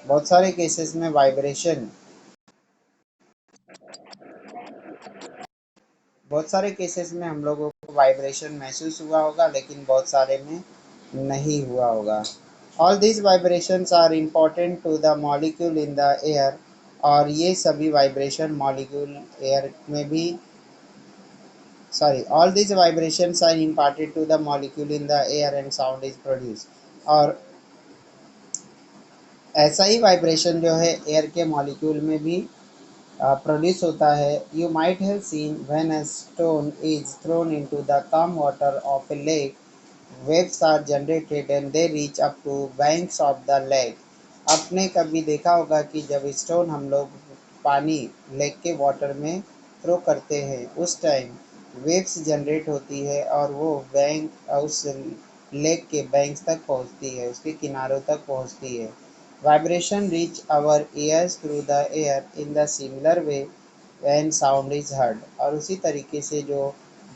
बहुत सारे केसेस में वाइब्रेशन बहुत सारे केसेस में हम लोगों को वाइब्रेशन महसूस हुआ होगा, लेकिन बहुत सारे में नहीं हुआ होगा। All these vibrations are important to the molecule in the air, और ये सभी वाइब्रेशन मॉलिक्यूल एयर में भी all these vibrations are imparted to the molecule in the air and sound is produced। और ऐसा ही वाइब्रेशन जो है एयर के मॉलिक्यूल में भी प्रोड्यूस होता है। You might have seen when a stone is throne into the calm water of a lake, waves are generated and they reach up to banks of the lake। आपने कभी देखा होगा कि जब स्टोन हम लोग पानी लेक के वाटर में थ्रो करते हैं, उस टाइम वेव्स जनरेट होती है और वो बैंक उस लेक के बैंक्स तक पहुंचती है, उसके किनारों तक पहुंचती है। Vibration reach our ears through the air in the similar way when sound is heard. और उसी तरीके से जो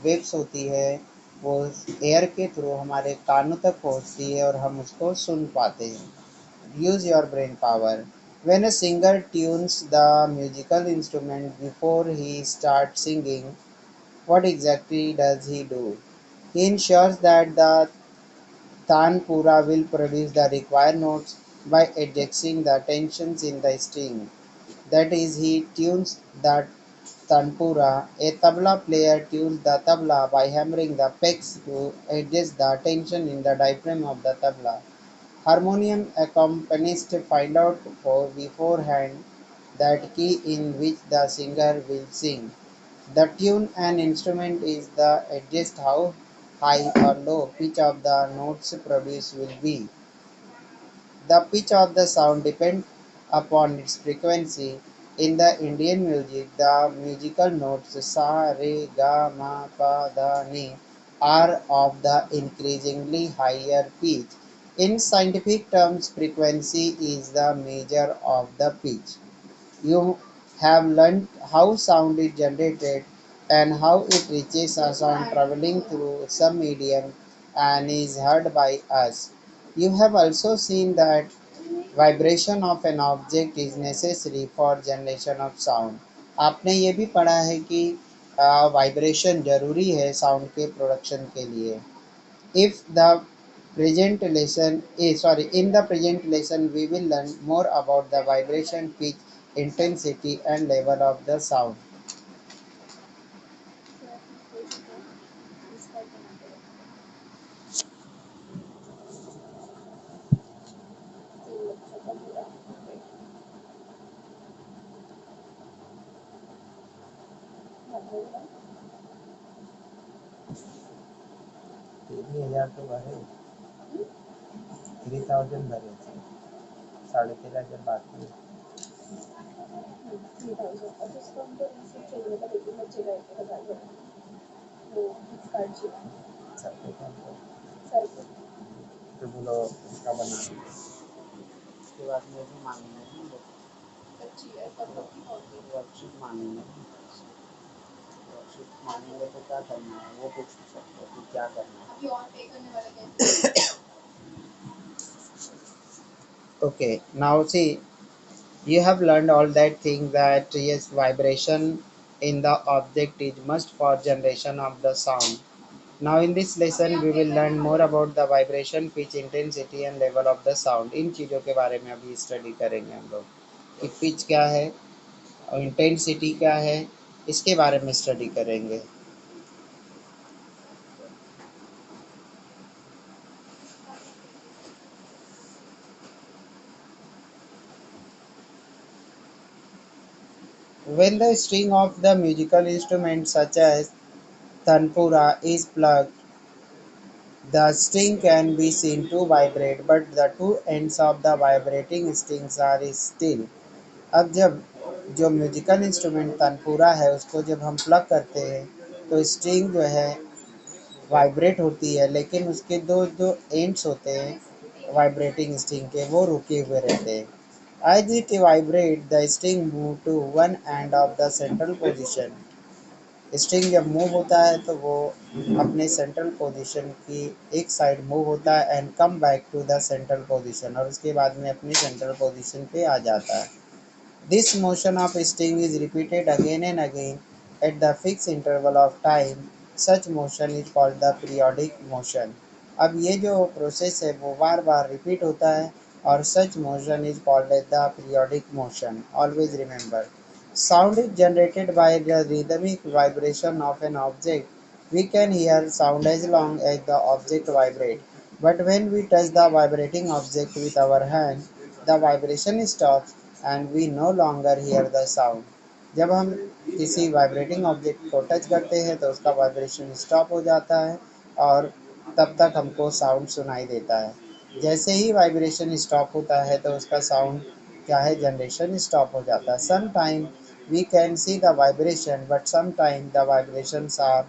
वेव्स होती है वो एयर के थ्रू हमारे कानों तक पहुंचती है और हम उसको सुन पाते हैं। Use your brain power। When a singer tunes the musical instrument before he starts singing, what exactly does he do? He ensures that the tanpura will produce the required notes by adjusting the tensions in the string. That is, he tunes the tanpura. A tabla player tunes the tabla by hammering the pegs to adjust the tension in the diaphragm of the tabla। Harmonium accompanists find out beforehand that key in which the singer will sing. The tune an instrument is the adjust how high or low pitch of the notes produced will be. The pitch of the sound depends upon its frequency. In the Indian music, the musical notes sa, re, ga, ma, pa, da, ni are of the increasingly higher pitch. In scientific terms, frequency is the measure of the pitch. You have learnt how sound is generated and how it reaches us on traveling through some medium and is heard by us. You have also seen that vibration of an object is necessary for generation of sound। आपने ये भी पढ़ा है कि vibration जरूरी है sound के production के लिए। if the present lesson is sorry In the present lesson we will learn more about the vibration, pitch, intensity and level of the sound। तीन हजार तो भरे, 3000 भरे थे, 13,500 बाकी है। सबको कम करो। तो बोलो इसका बना दो। उसके बाद में भी मांगेंगे ना, वर्कशीट मांगेंगे। वर्कशीट मांगेंगे तो क्या करना है वो पूछ सकते हो कि क्या करना है। Okay, now see, you have learned all that thing that yes, vibration in the object is must for generation of the sound। Now in this lesson we will learn more about the vibration, pitch, intensity and level of the sound। इन चीज़ों के बारे में अभी study करेंगे हम लोग कि pitch क्या है और इंटेंसिटी क्या है, इसके बारे में स्टडी करेंगे। When the string of the musical instrument such as tanpura is plucked, the string can be seen to vibrate, but the two ends of the vibrating strings are still। अब जब जो musical instrument तनपूरा है उसको जब हम plug करते हैं तो स्ट्रिंग जो है वाइब्रेट होती है, लेकिन उसके दो जो एंड्स होते हैं वाइब्रेटिंग स्ट्रिंग के वो रुके हुए रहते हैं। As it vibrate the string move to one end of the central position. String जब मूव होता है तो वो अपने सेंट्रल पोजीशन की एक साइड मूव होता है and come back to the central position, और उसके बाद में अपनी सेंट्रल पोजीशन पे आ जाता है। This motion of string is repeated again and again at the fix interval of time, such motion is called the periodic motion. अब ये जो प्रोसेस है वो बार बार रिपीट होता है और such motion is called the periodic motion. Always remember, sound is generated by the rhythmic vibration of an object. We can hear sound as long as the object vibrates. But when we touch the vibrating object with our hand, the vibration stops and we no longer hear the sound. जब हम किसी vibrating object को touch करते हैं तो उसका vibration stop हो जाता है और तब तक हमको साउंड सुनाई देता है। जैसे ही वाइब्रेशन स्टॉप होता है तो उसका साउंड क्या है, जनरेशन स्टॉप हो जाता है। Some time we can see the vibration but some time the vibrations are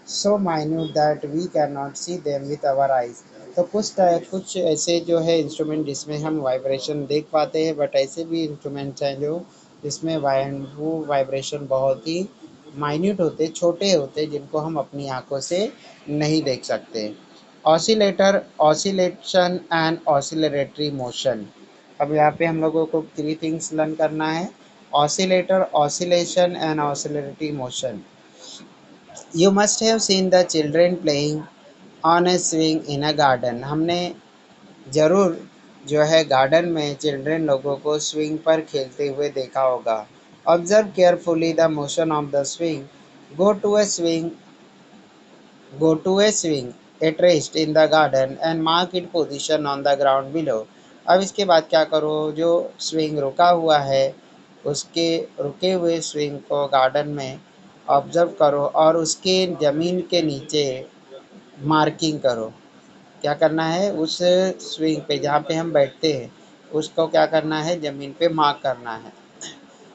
so minute that we can not see them with our eyes. तो कुछ ऐसे जो है इंस्ट्रूमेंट जिसमें हम वाइब्रेशन देख पाते हैं, बट ऐसे भी इंस्ट्रूमेंट्स हैं जो जिसमें वो वाइब्रेशन बहुत ही माइन्यूट होते, छोटे होते, जिनको हम अपनी आंखों से नहीं देख सकते। Oscillator, oscillation and oscillatory motion. अब यहाँ पे हम लोगों को 3 थिंग्स लर्न करना है। Oscillator, oscillation and oscillatory motion. You must have seen the children playing on a swing in a garden. हमने ज़रूर जो है गार्डन में चिल्ड्रेन लोगों को स्विंग पर खेलते हुए देखा होगा। Observe carefully the motion of the swing. Go to a swing Go to a swing at rest in the garden and mark its position on the ground below। अब इसके बाद क्या करो, जो स्विंग रुका हुआ है उसके रुके हुए स्विंग को गार्डन में ऑब्जर्व करो और उसके ज़मीन के नीचे मार्किंग करो। क्या करना है, उस स्विंग पे जहाँ पे हम बैठते हैं उसको क्या करना है, ज़मीन पे मार्क करना है।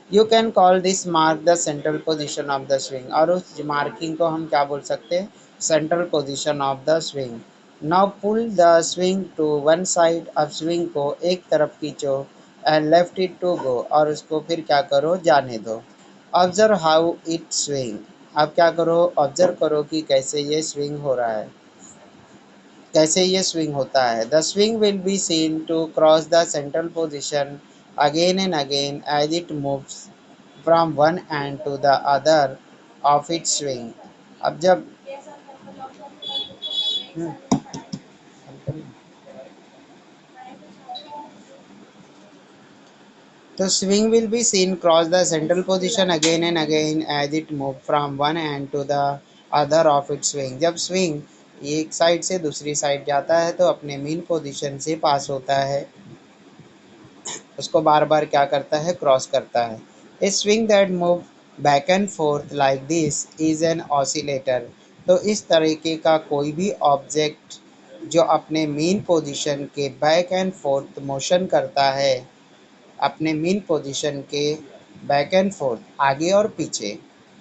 You can call this mark the central position of the swing, और उस मार्किंग को हम क्या बोल सकते हैं, central position of the swing. Now pull the swing to one side. अब स्विंग को एक तरफ खींचो and left it to go, और उसको फिर क्या करो, जाने दो। Observe how it swing. अब क्या करो, ऑब्जर्व करो कि कैसे ये स्विंग हो रहा है, कैसे ये स्विंग होता है। The swing will be seen to cross the central position again and again as it moves from one end to the other of its swing. अब जब हम्म, तो swing will be seen cross the central position again and again as it move from one end to the other of its swing. जब swing एक side से दूसरी side जाता है तो अपने मेन पोजीशन से पास होता है, उसको बार बार क्या करता है, क्रॉस करता है। A swing that move back and forth like this is an oscillator. तो इस तरीके का कोई भी ऑब्जेक्ट जो अपने मेन पोजीशन के बैक एंड फोर्थ मोशन करता है, अपने मेन पोजीशन के बैक एंड फोर्थ, आगे और पीछे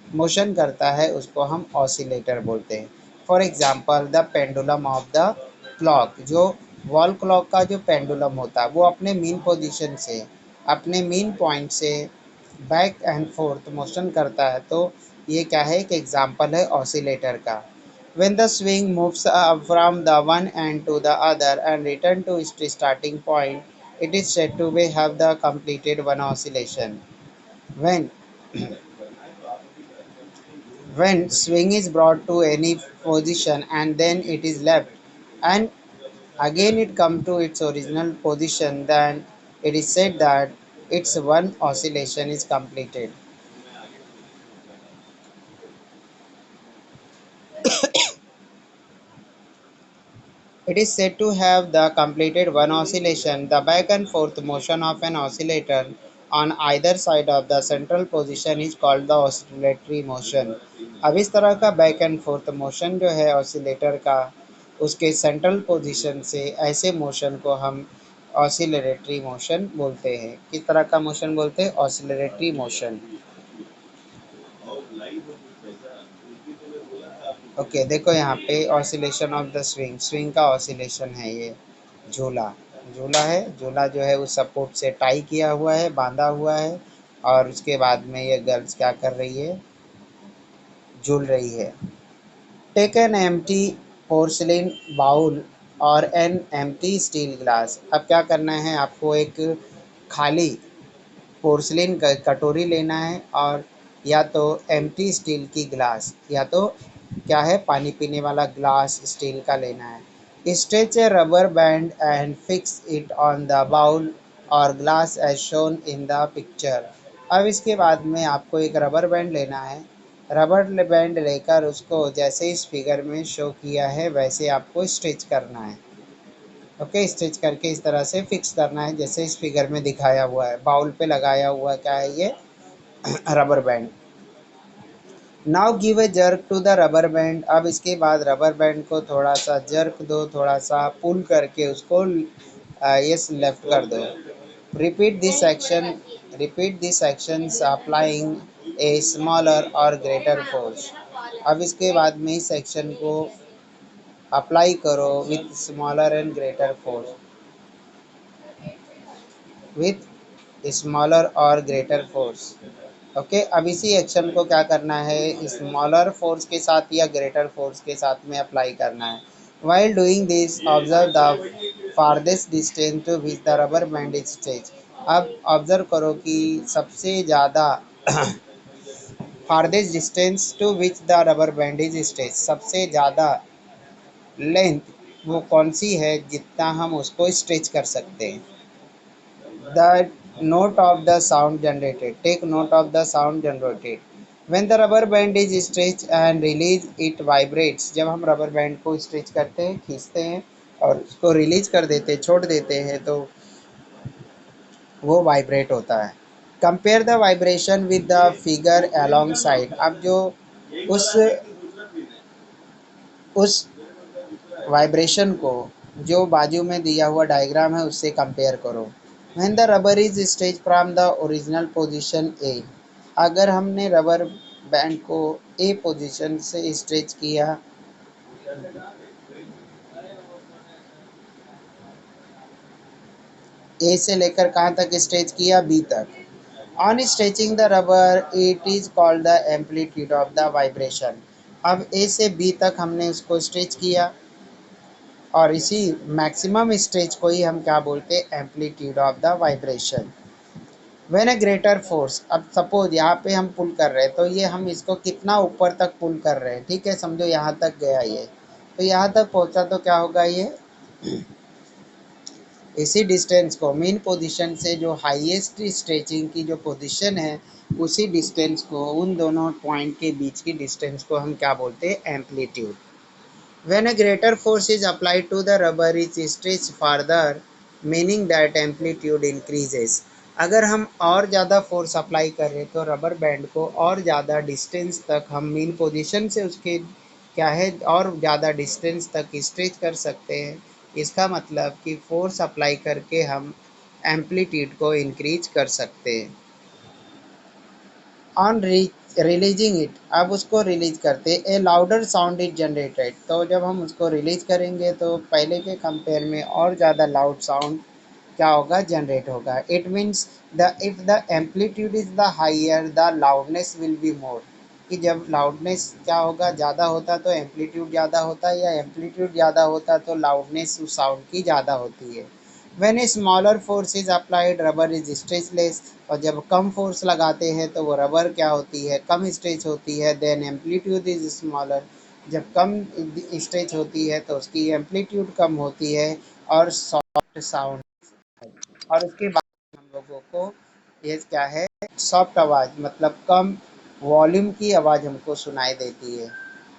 मोशन करता है, उसको हम ऑसिलेटर बोलते हैं। For example the pendulum of the clock. जो वॉल क्लॉक का जो पेंडुलम होता है वो अपने मेन पोजीशन से, अपने मेन पॉइंट से बैक एंड फोर्थ मोशन करता है, तो ये क्या है, एक एग्जांपल है ऑसिलेटर का। When the swing moves from the one end to the other and return to its starting point, it is said to be have the completed one oscillation. When when swing is brought to any position and then it is left and again it come to its original position, then it is said that its one oscillation is completed. It is said to have the completed one oscillation. The back and forth motion of an oscillator on either side of the central position is called the oscillatory motion. अब इस तरह का back and forth motion जो है oscillator का, उसके central position से ऐसे मोशन को हम ऑसिलरेटरी मोशन बोलते हैं। किस तरह का मोशन बोलते हैं, ऑसिलरेटरी मोशन। ओके, देखो यहाँ पे oscillation of the swing, swing का ऑसिलेशन है ये। झूला, झूला है, झूला जो है उस सपोर्ट से टाई किया हुआ है, बांधा हुआ है, और उसके बाद में ये गर्ल्स क्या कर रही है, झूल रही है। Take an empty porcelain bowl और एन एम्प्टी स्टील ग्लास। अब क्या करना है आपको, एक खाली पोर्सलिन कटोरी लेना है और या तो एम्प्टी स्टील की ग्लास या तो क्या है पानी पीने वाला ग्लास स्टील का लेना है। Stretch a rubber band and fix it on the bowl और glass as shown in the picture. अब इसके बाद में आपको एक रबर बैंड लेना है। रबर बैंड लेकर उसको जैसे इस फिगर में शो किया है वैसे आपको स्ट्रेच करना है। ओके, स्टिच करके इस तरह से फिक्स करना है जैसे इस फिगर में दिखाया हुआ है। बाउल पे लगाया हुआ क्या है ये rubber band. Now give a jerk to the rubber band. अब इसके बाद रबर बैंड को थोड़ा सा जर्क दो, थोड़ा सा पुल करके उसको यस लेफ्ट कर दो। Repeat this action, repeat this actions applying a smaller और ग्रेटर फोर्स। अब इसके बाद में इस एक्शन को अप्लाई करो with smaller and greater force, with smaller और ग्रेटर फोर्स। ओके, अब इसी एक्शन को क्या करना है, स्मॉलर फोर्स के साथ या ग्रेटर फोर्स के साथ में अप्लाई करना है। While doing this observe the farthest distance to which the rubber band is stretch. अब ऑब्जर्व करो कि सबसे ज़्यादा farthest distance to which the rubber band is stretch, सबसे ज़्यादा लेंथ वो कौन सी है जितना हम उसको स्ट्रेच कर सकते हैं। The note of the sound generated. Take note of the sound generated. When the rubber band is stretched and released, it vibrates. जब हम रबर बैंड को स्ट्रेच करते हैं, खींचते हैं और उसको रिलीज कर देते हैं, छोड़ देते हैं तो वो वाइब्रेट होता है। Compare the vibration with the figure along side. अब जो उस उस वाइब्रेशन को जो बाजू में दिया हुआ डायग्राम है उससे कंपेयर करो। When the rubber is stretch from the original position A. अगर हमने रबर बैंड को ए पोजीशन से स्ट्रेच किया, ए से लेकर कहाँ तक स्ट्रेच किया, बी तक। On stretching the rubber it is called the amplitude of the vibration. अब ए से बी तक हमने उसको स्ट्रेच किया और इसी मैक्सिमम स्ट्रेच को ही हम क्या बोलते हैं, amplitude of the vibration. When A greater force. अब सपोज यहाँ पे हम पुल कर रहे हैं तो ये हम इसको कितना ऊपर तक पुल कर रहे हैं, ठीक है, समझो यहाँ तक गया ये, तो यहाँ तक पहुँचा तो क्या होगा, ये इसी डिस्टेंस को मेन पोजीशन से जो हाईएस्ट स्ट्रेचिंग की जो पोजीशन है उसी डिस्टेंस को, उन दोनों पॉइंट के बीच की डिस्टेंस को हम क्या बोलते हैं, amplitude. When a greater force is applied to the rubber is stretched further, meaning that amplitude increases. अगर हम और ज़्यादा फोर्स अप्लाई कर रहे तो रबर बैंड को और ज़्यादा डिस्टेंस तक हम मेन पोजीशन से उसके क्या है और ज़्यादा डिस्टेंस तक स्ट्रेच कर सकते हैं। इसका मतलब कि फोर्स अप्लाई करके हम एम्पलीट्यूड को इंक्रीज कर सकते हैं। On releasing it. अब उसको रिलीज करते ए लाउडर साउंड इज जनरेटेड। तो जब हम उसको रिलीज करेंगे तो पहले के कंपेयर में और ज़्यादा लाउड साउंड क्या होगा, जनरेट होगा। It means the if the amplitude is the higher the loudness will be more. कि जब लाउडनेस क्या होगा, ज़्यादा होता तो एम्पलीट्यूड ज़्यादा होता है, या एम्पलीट्यूड ज़्यादा होता तो लाउडनेस उस साउंड की ज़्यादा होती है। When a smaller force is applied rubber is stretched less. और जब कम फोर्स लगाते हैं तो वो रबर क्या होती है, कम स्ट्रेच होती है। Then amplitude is smaller. जब कम स्ट्रेच होती है तो उसकी एम्पलीट्यूड कम होती है और सॉफ्ट साउंड। और उसके बाद हम लोगों को ये क्या है, सॉफ्ट आवाज़ मतलब कम वॉल्यूम की आवाज़ हमको सुनाई देती है।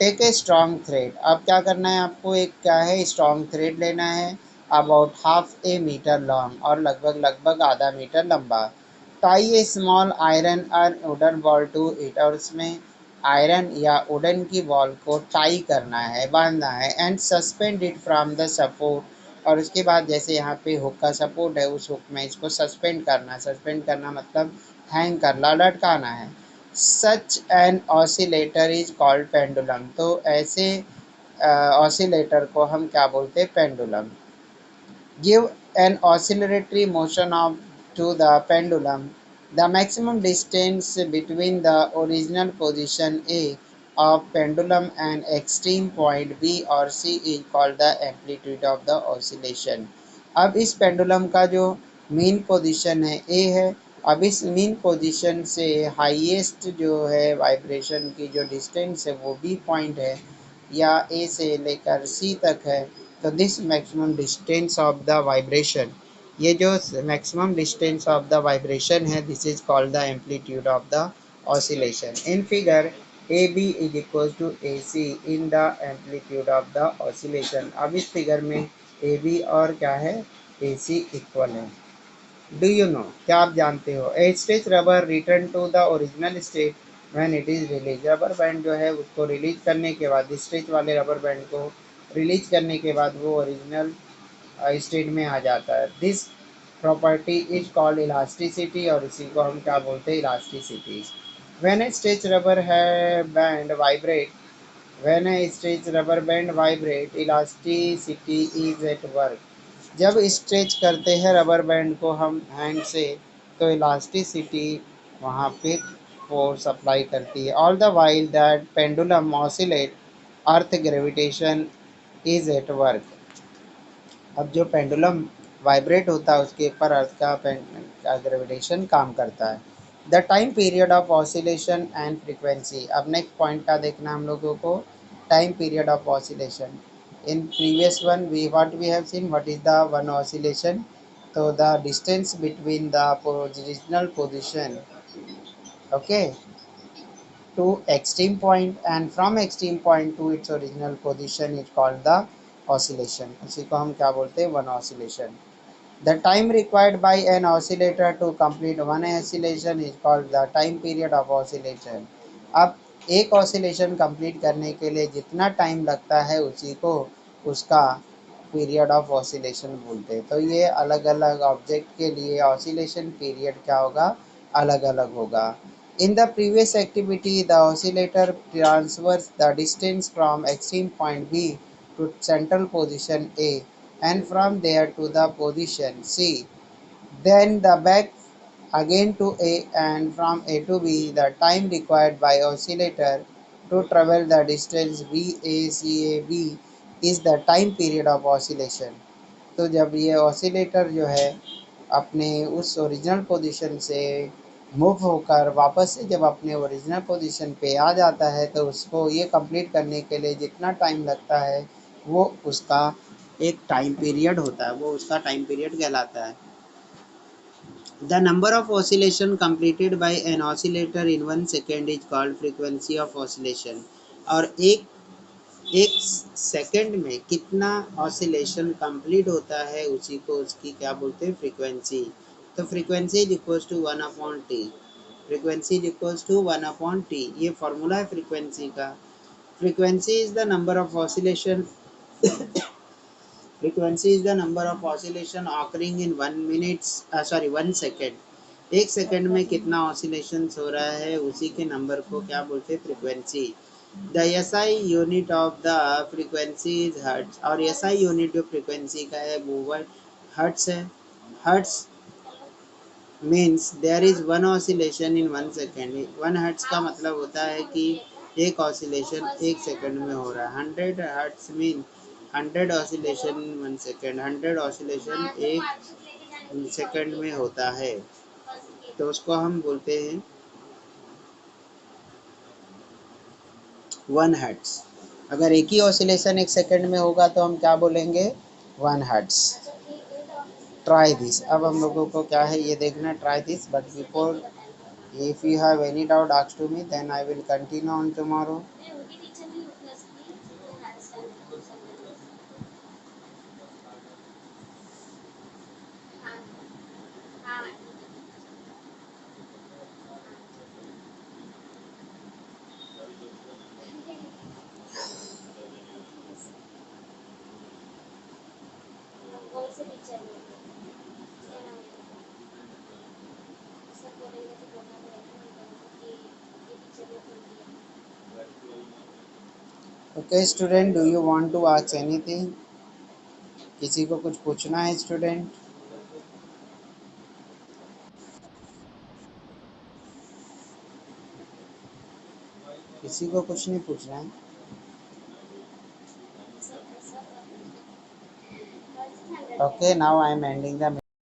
Take a strong thread. अब क्या करना है आपको, एक क्या है स्ट्रॉन्ग थ्रेड लेना है about half a metre long और लगभग लगभग आधा मीटर लंबा। टाई ए स्मॉल आयरन और वुडन बॉल टू इट। और उसमें आयरन या वुडन की बॉल को टाई करना है, बांधना है। And suspend it from the support. और उसके बाद जैसे यहाँ पे हुक का सपोर्ट है उस हुक में इसको सस्पेंड करना। सस्पेंड करना मतलब हैंग करना, लटकाना है। Such an oscillator is called pendulum. तो ऐसे ऑसिलेटर को हम क्या बोलते हैं, pendulum. Give an oscillatory motion of to the pendulum. The maximum distance between the original position A of pendulum and extreme point B और C is called the amplitude of the oscillation। अब इस pendulum का जो mean position है ए है। अब इस mean position से हाईएस्ट जो है वाइब्रेशन की जो डिस्टेंस है वो बी पॉइंट है या ए से लेकर सी तक है। तो this maximum distance of the vibration, ये जो maximum distance of the vibration है, this is called the amplitude of the oscillation। In figure AB is equals to AC in the amplitude of the oscillation। अब इस figure में AB और क्या है, AC equal है। डू यू नो, क्या आप जानते हो, a stretch rubber return to the original state when it is release. Rubber band जो है उसको रिलीज करने के बाद, स्ट्रेच वाले रबर बैंड को रिलीज करने के बाद वो ओरिजिनल स्टेट में आ जाता है। This property is called elasticity, और इसी को हम क्या बोलते हैं, elasticity. When a stretch rubber है band vibrate, when a stretch rubber band vibrate elasticity is at work. जब स्ट्रेच करते हैं रबर बैंड को हम हैंड से, तो इलास्टिसिटी वहाँ पे फोर्स अप्लाई करती है। All the while that pendulum oscillate, earth gravitation is at work. अब जो पेंडुलम वाइब्रेट होता है उसके ऊपर अर्थ का ग्रेविटेशन काम करता है। The time period of oscillation and frequency. अब नेक्स्ट पॉइंट का देखना हम लोगों को, time period of oscillation. In previous one we what we have seen, what is the one oscillation. तो the distance between the original position, okay, to extreme point and from extreme point to its original position is called the oscillation। उसी को हम क्या बोलते हैं, one oscillation। The time required by an oscillator to complete one oscillation is called the time period of oscillation। अब एक oscillation complete करने के लिए जितना टाइम लगता है उसी को उसका पीरियड ऑफ ऑसिलेशन बोलते हैं। तो ये अलग अलग ऑब्जेक्ट के लिए ऑसिलेशन पीरियड क्या होगा, अलग अलग होगा। In the previous activity, the oscillator transfers the distance from extreme point B to central position A and from there to the position C, then the back again to A, and from A to B, the time required by oscillator to travel the distance BACAB is the time period of oscillation। तो जब ये oscillator जो है अपने उस original position से move होकर वापस से जब अपने ओरिजिनल पोजीशन पे आ जाता है, तो उसको ये कंप्लीट करने के लिए जितना टाइम लगता है वो उसका एक टाइम पीरियड होता है, वो उसका टाइम पीरियड कहलाता है। The number of oscillation completed by an oscillator in 1 second is called frequency of oscillation। और एक एक सेकंड में कितना ऑसिलेशन कंप्लीट होता है उसी को उसकी क्या बोलते हैं, फ्रीक्वेंसी। तो frequency is equals to 1/t। Frequency is equals to 1/t, ये फॉर्मूला है फ्रीक्वेंसी का। Frequency is the number of oscillation frequency is the number of oscillation occurring in 1 second। एक सेकंड में कितना ऑसिलेशन हो रहा है उसी के नंबर को क्या बोलते हैं, frequency. The SI unit of the frequency is hertz, और एसआई यूनिट जो फ्रीक्वेंसी का है वो हर्ट्ज है। Hertz means there is one oscillation in 1 second। 1 hertz का मतलब होता है कि एक ऑसिलेशन एक सेकंड में हो रहा है। 100 hertz mean 100 oscillation in 1 second। 100 oscillation एक सेकंड में होता है, तो उसको हम बोलते हैं 1 हर्ट्ज। अगर एक ही ऑसिलेशन एक सेकंड में होगा तो हम क्या बोलेंगे, 1 हर्ट्ज। Try this. अब हम लोगों को क्या है ये देखना, try this, but before if you have any doubt ask to me, then I will continue on tomorrow। Okay student, do you want to ask anything? किसी को कुछ पूछना है स्टूडेंट? किसी को कुछ नहीं पूछना है। Okay, now I am ending the